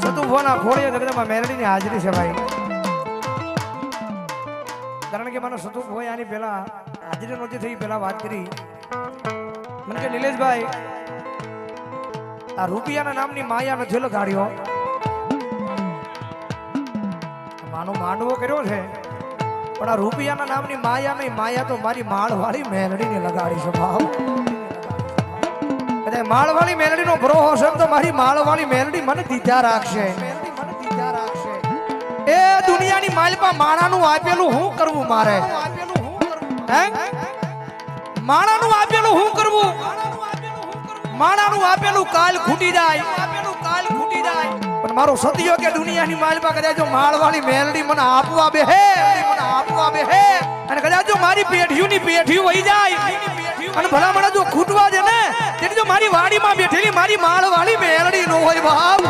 સતુભોના ખોળીએ જગદંબા મેલડીની હાજરી છે ભાઈ. કારણ કે મને સતુભો આની પહેલા હાજરી નહોતી થઈ, પહેલા વાત કરી મને કે નિલેશભાઈ આ રૂપિયાના નામની માયા નથી લગાડ્યો. માનો માંડવો કર્યો છે પણ આ રૂપિયાના નામની માયા નહીં, માયા તો મારી માળવાળી મેલડીને લગાડી છે ભાવ. કદાચ માળવાળી મેલડીનો ભરોહો હશે તો મારી માળવાળી મેલડી મને દીધા રાખશે. એ દુનિયાની માલપા માણાનું આપેલું હું કરવું મારે? હે માણાનું આપેલું હું કરવું? માણાનું આપેલું કાલ ખૂટી જાય, પણ મારો સતિયો કે દુનિયાની માલપા કદાચ જો માળવાળી મેલડી મને આપવા બેહે, અને કદાચ જો મારી પેઢીઓની પેઢીઓ વહી જાય અને ભલા મને જો ખૂટવા દે ને, તેથી જો મારી વાડીમાં બેઠેલી મારી માળવાળી મેલડી નો હોય બાપ.